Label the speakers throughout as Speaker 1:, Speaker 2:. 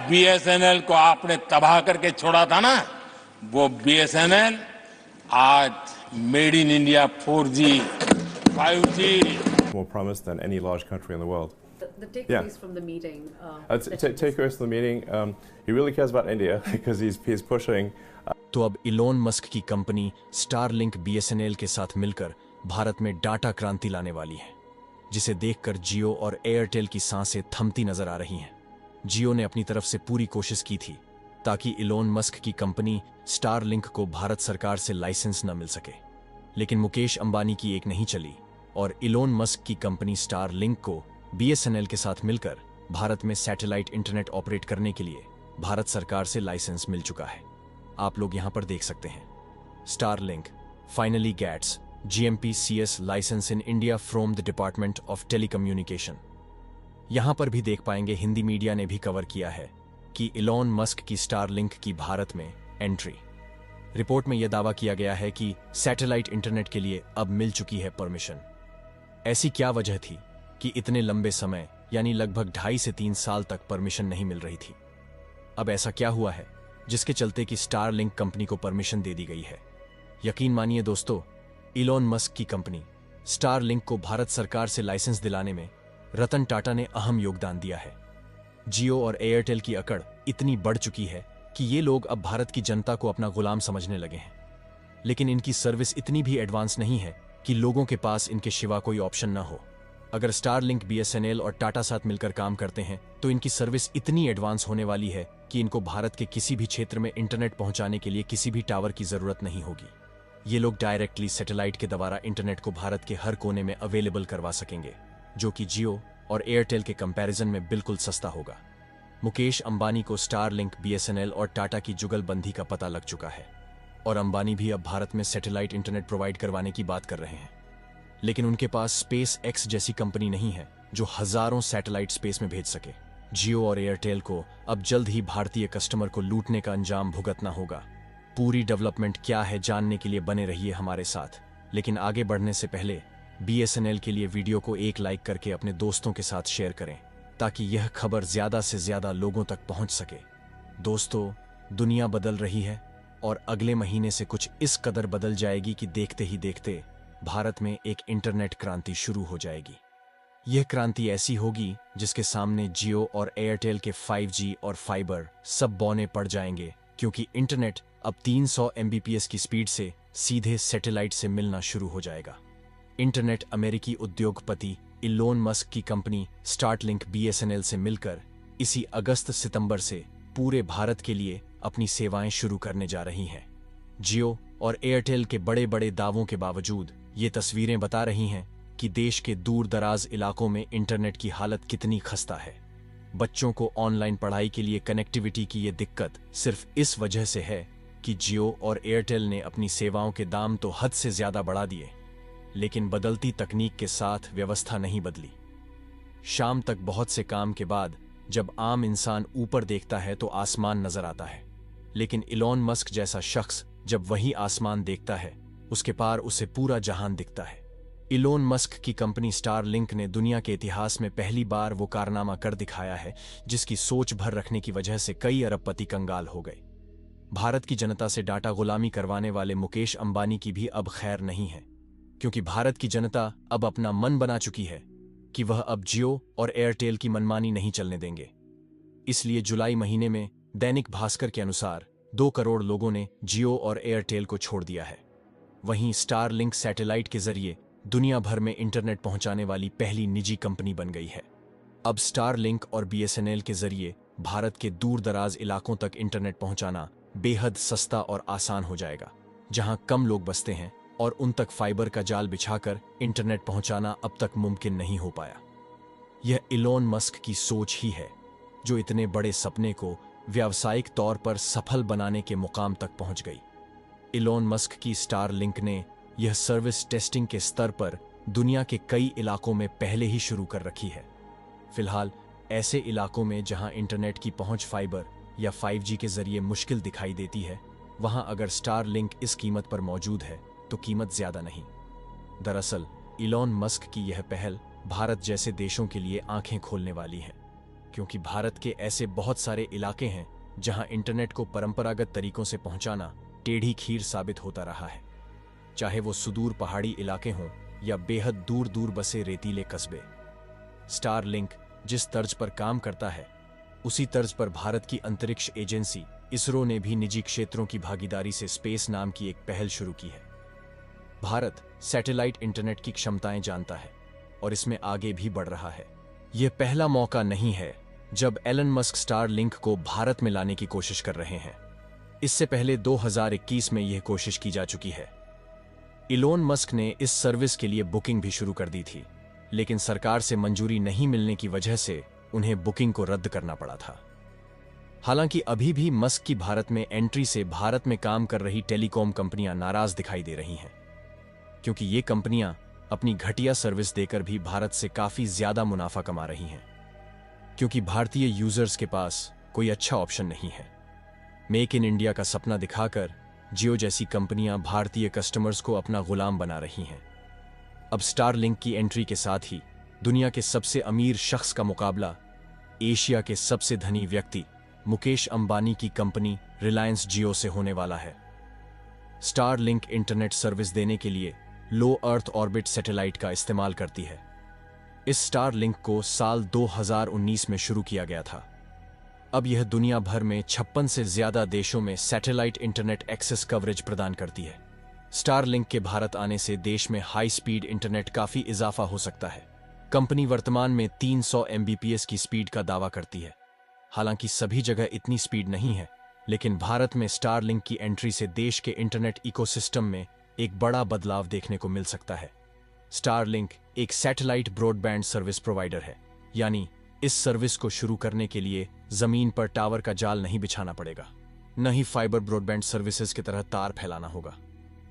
Speaker 1: BSNL को आपने तबाह करके छोड़ा था ना, वो बीएसएनएल आज made in India 4G 5G
Speaker 2: more promise than any large country in the world.
Speaker 3: The takeaways from the meeting.
Speaker 2: Takeaways from the meeting. He really cares about India because he's pushing.
Speaker 4: तो अब Elon Musk की company Starlink BSNL के साथ मिलकर भारत में data क्रांति लाने वाली है, जिसे देखकर जियो और एयरटेल की सांसें थमती नजर आ रही हैं। जियो ने अपनी तरफ से पूरी कोशिश की थी ताकि इलोन मस्क की कंपनी स्टारलिंक को भारत सरकार से लाइसेंस न मिल सके, लेकिन मुकेश अंबानी की एक नहीं चली और इलोन मस्क की कंपनी स्टारलिंक को बीएसएनएल के साथ मिलकर भारत में सैटेलाइट इंटरनेट ऑपरेट करने के लिए भारत सरकार से लाइसेंस मिल चुका है। आप लोग यहां पर देख सकते हैं, Starlink finally gets GMP-CS licence in India from the department of telecommunication. यहां पर भी देख पाएंगे, हिंदी मीडिया ने भी कवर किया है कि इलोन मस्क की स्टारलिंक की भारत में एंट्री। रिपोर्ट में यह दावा किया गया है कि सैटेलाइट इंटरनेट के लिए अब मिल चुकी है परमिशन। ऐसी क्या वजह थी कि इतने लंबे समय यानी लगभग 2.5 से 3 साल तक परमिशन नहीं मिल रही थी? अब ऐसा क्या हुआ है जिसके चलते कि स्टारलिंक कंपनी को परमिशन दे दी गई है? यकीन मानिए दोस्तों, इलोन मस्क की कंपनी स्टारलिंक को भारत सरकार से लाइसेंस दिलाने में रतन टाटा ने अहम योगदान दिया है। जियो और एयरटेल की अकड़ इतनी बढ़ चुकी है कि ये लोग अब भारत की जनता को अपना गुलाम समझने लगे हैं, लेकिन इनकी सर्विस इतनी भी एडवांस नहीं है कि लोगों के पास इनके सिवा कोई ऑप्शन न हो। अगर स्टारलिंक बीएसएनएल और टाटा साथ मिलकर काम करते हैं तो इनकी सर्विस इतनी एडवांस होने वाली है कि इनको भारत के किसी भी क्षेत्र में इंटरनेट पहुंचाने के लिए किसी भी टावर की जरूरत नहीं होगी। ये लोग डायरेक्टली सैटेलाइट के द्वारा इंटरनेट को भारत के हर कोने में अवेलेबल करवा सकेंगे, जो कि जियो और एयरटेल के कंपैरिजन में बिल्कुल सस्ता होगा। मुकेश अंबानी को स्टारलिंक, बीएसएनएल और टाटा की जुगलबंदी का पता लग चुका है और अंबानी भी अब भारत में सैटेलाइट इंटरनेट प्रोवाइड करवाने की बात कर रहे हैं, लेकिन उनके पास स्पेस एक्स जैसी कंपनी नहीं है जो हजारों सैटेलाइट स्पेस में भेज सके। जियो और एयरटेल को अब जल्द ही भारतीय कस्टमर को लूटने का अंजाम भुगतना होगा। पूरी डेवलपमेंट क्या है जानने के लिए बने रहिए हमारे साथ, लेकिन आगे बढ़ने से पहले बीएसएनएल के लिए वीडियो को एक लाइक करके अपने दोस्तों के साथ शेयर करें ताकि यह खबर ज्यादा से ज्यादा लोगों तक पहुंच सके। दोस्तों, दुनिया बदल रही है और अगले महीने से कुछ इस कदर बदल जाएगी कि देखते ही देखते भारत में एक इंटरनेट क्रांति शुरू हो जाएगी। यह क्रांति ऐसी होगी जिसके सामने जियो और एयरटेल के 5G और फाइबर सब बौने पड़ जाएंगे, क्योंकि इंटरनेट अब 300 MBPS की स्पीड से सीधे सैटेलाइट से मिलना शुरू हो जाएगा। इंटरनेट अमेरिकी उद्योगपति इलोन मस्क की कंपनी स्टारलिंक बीएसएनएल से मिलकर इसी अगस्त-सितंबर से पूरे भारत के लिए अपनी सेवाएं शुरू करने जा रही हैं। जियो और एयरटेल के बड़े बड़े दावों के बावजूद ये तस्वीरें बता रही हैं कि देश के दूर दराज इलाकों में इंटरनेट की हालत कितनी खस्ता है। बच्चों को ऑनलाइन पढ़ाई के लिए कनेक्टिविटी की ये दिक्कत सिर्फ इस वजह से है कि जियो और एयरटेल ने अपनी सेवाओं के दाम तो हद से ज्यादा बढ़ा दिए, लेकिन बदलती तकनीक के साथ व्यवस्था नहीं बदली। शाम तक बहुत से काम के बाद जब आम इंसान ऊपर देखता है तो आसमान नजर आता है, लेकिन इलोन मस्क जैसा शख्स जब वही आसमान देखता है, उसके पार उसे पूरा जहान दिखता है। इलोन मस्क की कंपनी स्टारलिंक ने दुनिया के इतिहास में पहली बार वो कारनामा कर दिखाया है जिसकी सोच भर रखने की वजह से कई अरबपति कंगाल हो गए। भारत की जनता से डाटा गुलामी करवाने वाले मुकेश अंबानी की भी अब खैर नहीं है, क्योंकि भारत की जनता अब अपना मन बना चुकी है कि वह अब जियो और एयरटेल की मनमानी नहीं चलने देंगे। इसलिए जुलाई महीने में दैनिक भास्कर के अनुसार 2 करोड़ लोगों ने जियो और एयरटेल को छोड़ दिया है। वहीं स्टारलिंक सैटेलाइट के जरिए दुनिया भर में इंटरनेट पहुंचाने वाली पहली निजी कंपनी बन गई है। अब स्टारलिंक और बीएसएनएल के जरिए भारत के दूर दराज इलाकों तक इंटरनेट पहुंचाना बेहद सस्ता और आसान हो जाएगा, जहां कम लोग बसते हैं और उन तक फाइबर का जाल बिछाकर इंटरनेट पहुंचाना अब तक मुमकिन नहीं हो पाया। यह इलोन मस्क की सोच ही है जो इतने बड़े सपने को व्यावसायिक तौर पर सफल बनाने के मुकाम तक पहुंच गई। इलोन मस्क की स्टारलिंक ने यह सर्विस टेस्टिंग के स्तर पर दुनिया के कई इलाकों में पहले ही शुरू कर रखी है। फिलहाल ऐसे इलाकों में जहां इंटरनेट की पहुंच फाइबर या 5G के जरिए मुश्किल दिखाई देती है, वहां अगर स्टारलिंक इस कीमत पर मौजूद है तो कीमत ज्यादा नहीं। दरअसल इलोन मस्क की यह पहल भारत जैसे देशों के लिए आंखें खोलने वाली है। क्योंकि भारत के ऐसे बहुत सारे इलाके हैं जहां इंटरनेट को परंपरागत तरीकों से पहुंचाना टेढ़ी खीर साबित होता रहा है, चाहे वो सुदूर पहाड़ी इलाके हों या बेहद दूर दूर बसे रेतीले कस्बे। स्टारलिंक जिस तर्ज पर काम करता है, उसी तर्ज पर भारत की अंतरिक्ष एजेंसी इसरो ने भी निजी क्षेत्रों की भागीदारी से स्पेस नाम की एक पहल शुरू की है। भारत सैटेलाइट इंटरनेट की क्षमताएं जानता है और इसमें आगे भी बढ़ रहा है। यह पहला मौका नहीं है जब एलन मस्क स्टारलिंक को भारत में लाने की कोशिश कर रहे हैं। इससे पहले 2021 में यह कोशिश की जा चुकी है। इलोन मस्क ने इस सर्विस के लिए बुकिंग भी शुरू कर दी थी, लेकिन सरकार से मंजूरी नहीं मिलने की वजह से उन्हें बुकिंग को रद्द करना पड़ा था। हालांकि अभी भी मस्क की भारत में एंट्री से भारत में काम कर रही टेलीकॉम कंपनियां नाराज दिखाई दे रही हैं, क्योंकि ये कंपनियां अपनी घटिया सर्विस देकर भी भारत से काफी ज्यादा मुनाफा कमा रही हैं, क्योंकि भारतीय यूजर्स के पास कोई अच्छा ऑप्शन नहीं है। मेक इन इंडिया का सपना दिखाकर जियो जैसी कंपनियां भारतीय कस्टमर्स को अपना गुलाम बना रही हैं। अब स्टारलिंक की एंट्री के साथ ही दुनिया के सबसे अमीर शख्स का मुकाबला एशिया के सबसे धनी व्यक्ति मुकेश अंबानी की कंपनी रिलायंस जियो से होने वाला है। स्टारलिंक इंटरनेट सर्विस देने के लिए लो अर्थ ऑर्बिट सैटेलाइट का इस्तेमाल करती है। इस स्टारलिंक को साल 2019 में शुरू किया गया था। अब यह दुनिया भर में 56 से ज्यादा देशों में सैटेलाइट इंटरनेट एक्सेस कवरेज प्रदान करती है। स्टारलिंक के भारत आने से देश में हाई स्पीड इंटरनेट काफी इजाफा हो सकता है। कंपनी वर्तमान में 300 Mbps की स्पीड का दावा करती है। हालांकि सभी जगह इतनी स्पीड नहीं है, लेकिन भारत में स्टारलिंक की एंट्री से देश के इंटरनेट इकोसिस्टम में एक बड़ा बदलाव देखने को मिल सकता है। स्टारलिंक एक सैटेलाइट ब्रॉडबैंड सर्विस प्रोवाइडर है, यानी इस सर्विस को शुरू करने के लिए जमीन पर टावर का जाल नहीं बिछाना पड़ेगा, न ही फाइबर ब्रॉडबैंड सर्विसेज की तरह तार फैलाना होगा।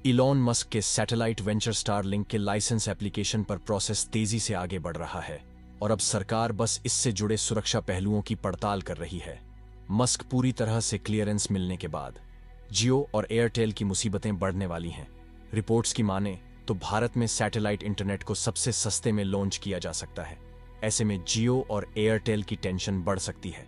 Speaker 4: इलॉन मस्क के सैटेलाइट वेंचर स्टारलिंक के लाइसेंस एप्लीकेशन पर प्रोसेस तेजी से आगे बढ़ रहा है और अब सरकार बस इससे जुड़े सुरक्षा पहलुओं की पड़ताल कर रही है। मस्क पूरी तरह से क्लियरेंस मिलने के बाद जियो और एयरटेल की मुसीबतें बढ़ने वाली हैं। रिपोर्ट्स की माने तो भारत में सैटेलाइट इंटरनेट को सबसे सस्ते में लॉन्च किया जा सकता है। ऐसे में जियो और एयरटेल की टेंशन बढ़ सकती है।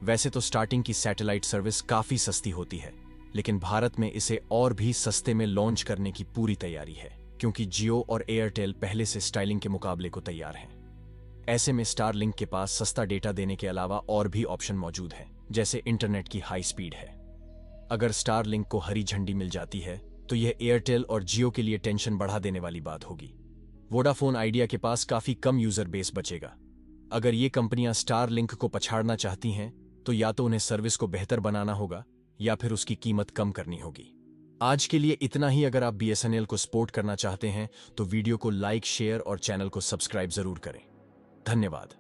Speaker 4: वैसे तो स्टार्टिंग की सैटेलाइट सर्विस काफी सस्ती होती है, लेकिन भारत में इसे और भी सस्ते में लॉन्च करने की पूरी तैयारी है, क्योंकि जियो और एयरटेल पहले से स्टारलिंक के मुकाबले को तैयार हैं। ऐसे में स्टारलिंक के पास सस्ता डेटा देने के अलावा और भी ऑप्शन मौजूद हैं, जैसे इंटरनेट की हाई स्पीड है। अगर स्टारलिंक को हरी झंडी मिल जाती है तो यह एयरटेल और जियो के लिए टेंशन बढ़ा देने वाली बात होगी। वोडाफोन आइडिया के पास काफी कम यूजर बेस बचेगा। अगर ये कंपनियां स्टारलिंक को पछाड़ना चाहती हैं तो या तो उन्हें सर्विस को बेहतर बनाना होगा या फिर उसकी कीमत कम करनी होगी। आज के लिए इतना ही। अगर आप BSNL को सपोर्ट करना चाहते हैं तो वीडियो को लाइक, शेयर और चैनल को सब्सक्राइब जरूर करें। धन्यवाद।